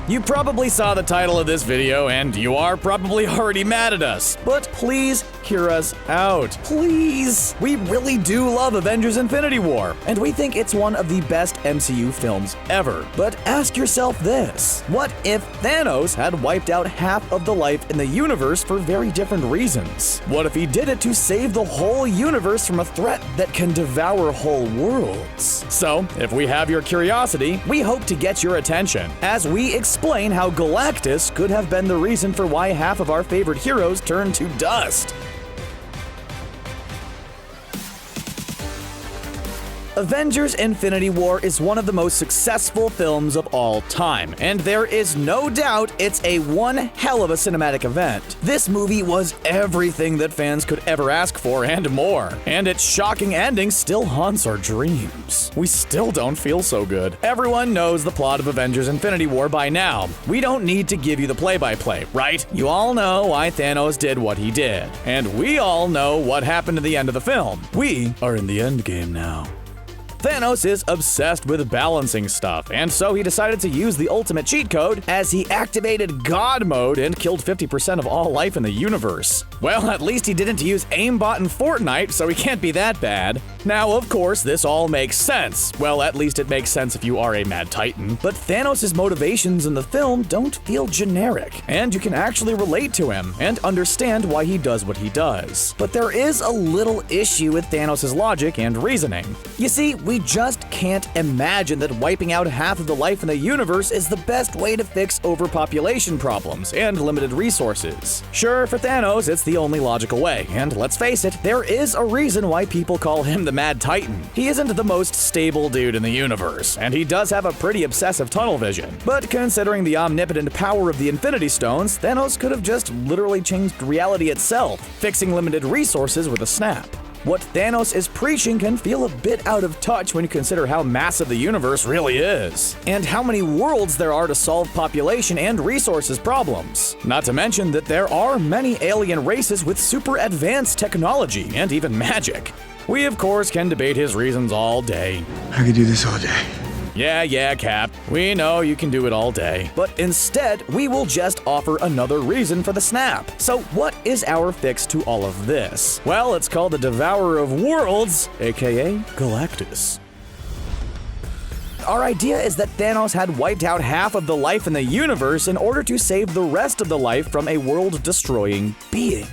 You probably saw the title of this video and you are probably already mad at us, but please hear us out. Please! We really do love Avengers Infinity War, and we think it's one of the best MCU films ever. But ask yourself this: what if Thanos had wiped out half of the life in the universe for very different reasons? What if he did it to save the whole universe from a threat that can devour whole worlds? So, if we have your curiosity, we hope to get your attention as we explain how Galactus could have been the reason for why half of our favorite heroes turned to dust. Avengers Infinity War is one of the most successful films of all time, and there is no doubt it's a one hell of a cinematic event. This movie was everything that fans could ever ask for and more, and its shocking ending still haunts our dreams. We still don't feel so good. Everyone knows the plot of Avengers Infinity War by now. We don't need to give you the play-by-play, right? You all know why Thanos did what he did, and we all know what happened at the end of the film. We are in the Endgame now. Thanos is obsessed with balancing stuff, and so he decided to use the ultimate cheat code as he activated God mode and killed 50% of all life in the universe. Well, at least he didn't use aimbot in Fortnite, so he can't be that bad. Now, of course, this all makes sense. Well, at least it makes sense if you are a Mad Titan. But Thanos' motivations in the film don't feel generic, and you can actually relate to him and understand why he does what he does. But there is a little issue with Thanos' logic and reasoning. You see, we just can't imagine that wiping out half of the life in the universe is the best way to fix overpopulation problems and limited resources. Sure, for Thanos, it's the only logical way, and let's face it, there is a reason why people call him the Mad Titan. He isn't the most stable dude in the universe, and he does have a pretty obsessive tunnel vision. But considering the omnipotent power of the Infinity Stones, Thanos could have just literally changed reality itself, fixing limited resources with a snap. What Thanos is preaching can feel a bit out of touch when you consider how massive the universe really is, and how many worlds there are to solve population and resources problems. Not to mention that there are many alien races with super advanced technology and even magic. We of course can debate his reasons all day. I could do this all day. Yeah, Cap. We know you can do it all day. But instead, we will just offer another reason for the snap. So what is our fix to all of this? Well, it's called the Devourer of Worlds, aka Galactus. Our idea is that Thanos had wiped out half of the life in the universe in order to save the rest of the life from a world-destroying being.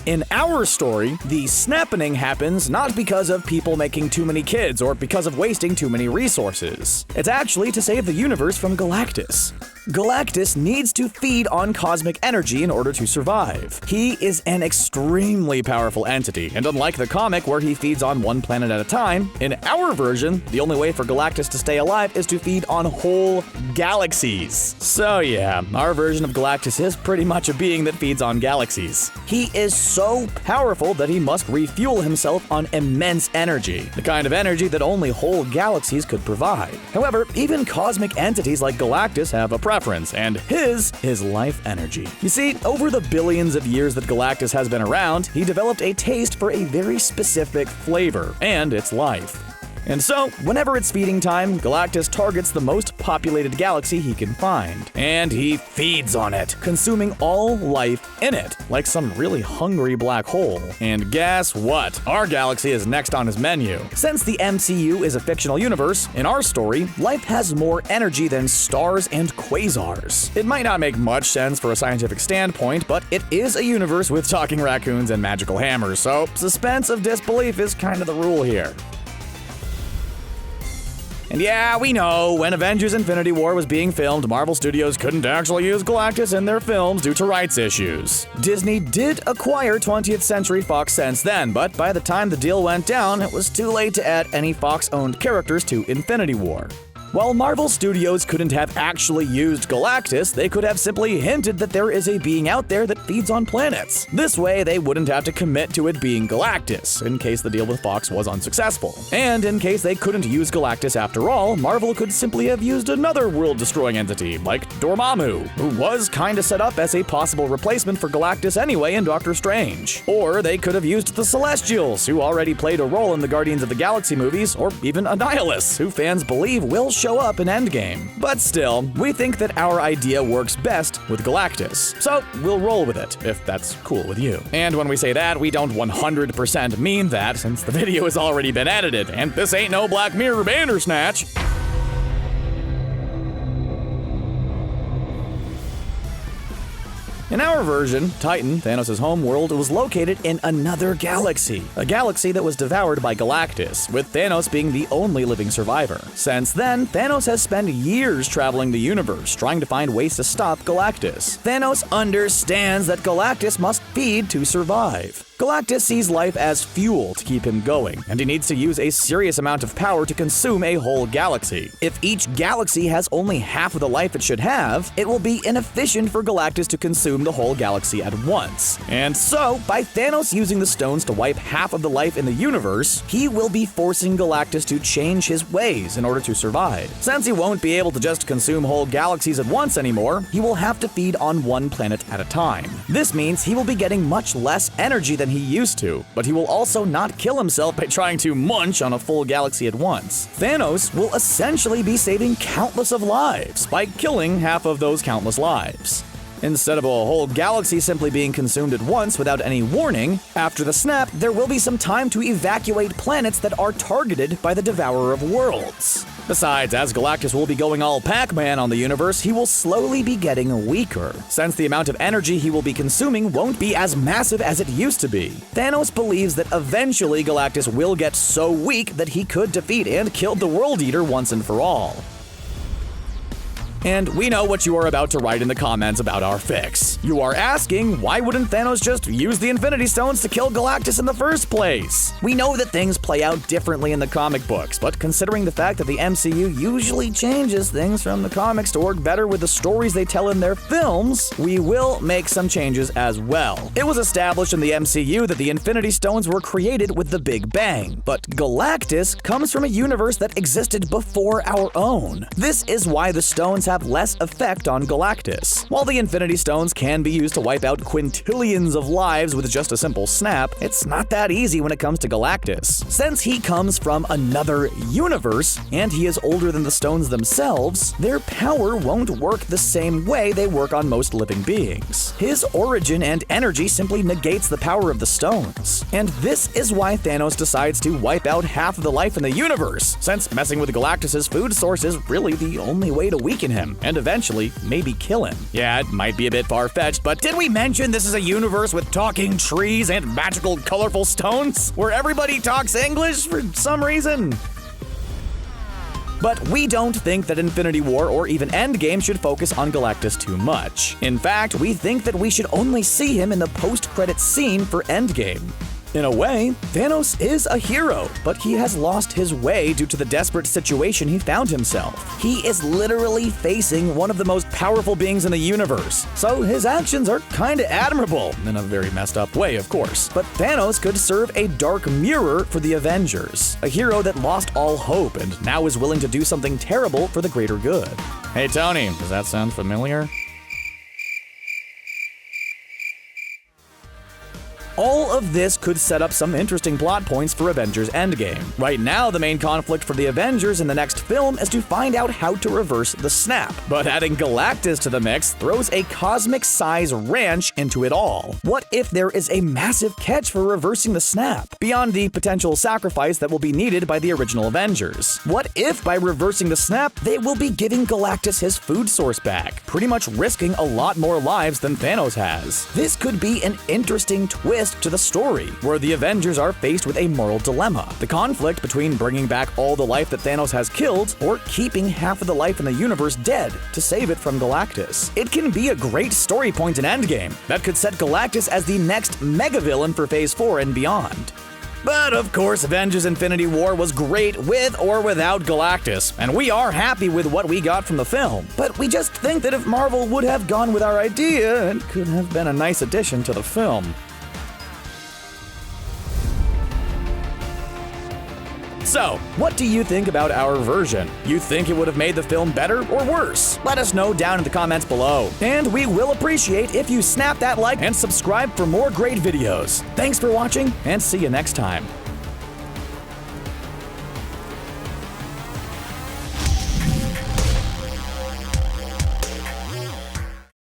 In our story, the snapping happens not because of people making too many kids or because of wasting too many resources. It's actually to save the universe from Galactus. Galactus needs to feed on cosmic energy in order to survive. He is an extremely powerful entity, and unlike the comic where he feeds on one planet at a time, in our version, the only way for Galactus to stay alive is to feed on whole galaxies. So yeah, our version of Galactus is pretty much a being that feeds on galaxies. He is so powerful that he must refuel himself on immense energy, the kind of energy that only whole galaxies could provide. However, even cosmic entities like Galactus have a preference, and his is life energy. You see, over the billions of years that Galactus has been around, he developed a taste for a very specific flavor, and it's life. And so, whenever it's feeding time, Galactus targets the most populated galaxy he can find. And he feeds on it, consuming all life in it, like some really hungry black hole. And guess what? Our galaxy is next on his menu. Since the MCU is a fictional universe, in our story, life has more energy than stars and quasars. It might not make much sense for a scientific standpoint, but it is a universe with talking raccoons and magical hammers, so suspense of disbelief is kind of the rule here. And yeah, we know, when Avengers Infinity War was being filmed, Marvel Studios couldn't actually use Galactus in their films due to rights issues. Disney did acquire 20th Century Fox since then, but by the time the deal went down, it was too late to add any Fox-owned characters to Infinity War. While Marvel Studios couldn't have actually used Galactus, they could have simply hinted that there is a being out there that feeds on planets. This way, they wouldn't have to commit to it being Galactus, in case the deal with Fox was unsuccessful. And in case they couldn't use Galactus after all, Marvel could simply have used another world-destroying entity, like Dormammu, who was kinda set up as a possible replacement for Galactus anyway in Doctor Strange. Or they could have used the Celestials, who already played a role in the Guardians of the Galaxy movies, or even Annihilus, who fans believe will show up in Endgame. But still, we think that our idea works best with Galactus, so we'll roll with it, if that's cool with you. And when we say that, we don't 100% mean that, since the video has already been edited, and this ain't no Black Mirror Bandersnatch. In our version, Titan, Thanos' homeworld, was located in another galaxy, a galaxy that was devoured by Galactus, with Thanos being the only living survivor. Since then, Thanos has spent years traveling the universe, trying to find ways to stop Galactus. Thanos understands that Galactus must feed to survive. Galactus sees life as fuel to keep him going, and he needs to use a serious amount of power to consume a whole galaxy. If each galaxy has only half of the life it should have, it will be inefficient for Galactus to consume the whole galaxy at once. And so, by Thanos using the stones to wipe half of the life in the universe, he will be forcing Galactus to change his ways in order to survive. Since he won't be able to just consume whole galaxies at once anymore, he will have to feed on one planet at a time. This means he will be getting much less energy than he used to, but he will also not kill himself by trying to munch on a full galaxy at once. Thanos will essentially be saving countless of lives by killing half of those countless lives. Instead of a whole galaxy simply being consumed at once without any warning, after the snap, there will be some time to evacuate planets that are targeted by the Devourer of Worlds. Besides, as Galactus will be going all Pac-Man on the universe, he will slowly be getting weaker, since the amount of energy he will be consuming won't be as massive as it used to be. Thanos believes that eventually Galactus will get so weak that he could defeat and kill the World Eater once and for all. And we know what you are about to write in the comments about our fix. You are asking, why wouldn't Thanos just use the Infinity Stones to kill Galactus in the first place? We know that things play out differently in the comic books, but considering the fact that the MCU usually changes things from the comics to work better with the stories they tell in their films, we will make some changes as well. It was established in the MCU that the Infinity Stones were created with the Big Bang, but Galactus comes from a universe that existed before our own. This is why the stones have less effect on Galactus. While the Infinity Stones can be used to wipe out quintillions of lives with just a simple snap, it's not that easy when it comes to Galactus. Since he comes from another universe, and he is older than the stones themselves, their power won't work the same way they work on most living beings. His origin and energy simply negates the power of the stones. And this is why Thanos decides to wipe out half of the life in the universe, since messing with Galactus's food source is really the only way to weaken him, and eventually maybe kill him. Yeah, it might be a bit far-fetched, but did we mention this is a universe with talking trees and magical, colorful stones, where everybody talks English for some reason? But we don't think that Infinity War or even Endgame should focus on Galactus too much. In fact, we think that we should only see him in the post-credits scene for Endgame. In a way, Thanos is a hero, but he has lost his way due to the desperate situation he found himself. He is literally facing one of the most powerful beings in the universe, so his actions are kinda admirable, in a very messed up way, of course. But Thanos could serve a dark mirror for the Avengers, a hero that lost all hope and now is willing to do something terrible for the greater good. Hey Tony, does that sound familiar? All of this could set up some interesting plot points for Avengers Endgame. Right now, the main conflict for the Avengers in the next film is to find out how to reverse the snap. But adding Galactus to the mix throws a cosmic-size wrench into it all. What if there is a massive catch for reversing the snap, beyond the potential sacrifice that will be needed by the original Avengers? What if by reversing the snap, they will be giving Galactus his food source back, pretty much risking a lot more lives than Thanos has? This could be an interesting twist to the story, where the Avengers are faced with a moral dilemma. The conflict between bringing back all the life that Thanos has killed, or keeping half of the life in the universe dead to save it from Galactus. It can be a great story point in Endgame that could set Galactus as the next mega-villain for Phase 4 and beyond. But of course, Avengers Infinity War was great with or without Galactus, and we are happy with what we got from the film. But we just think that if Marvel would have gone with our idea, it could have been a nice addition to the film. So, what do you think about our version? You think it would have made the film better or worse? Let us know down in the comments below. And we will appreciate if you snap that like and subscribe for more great videos. Thanks for watching, and see you next time.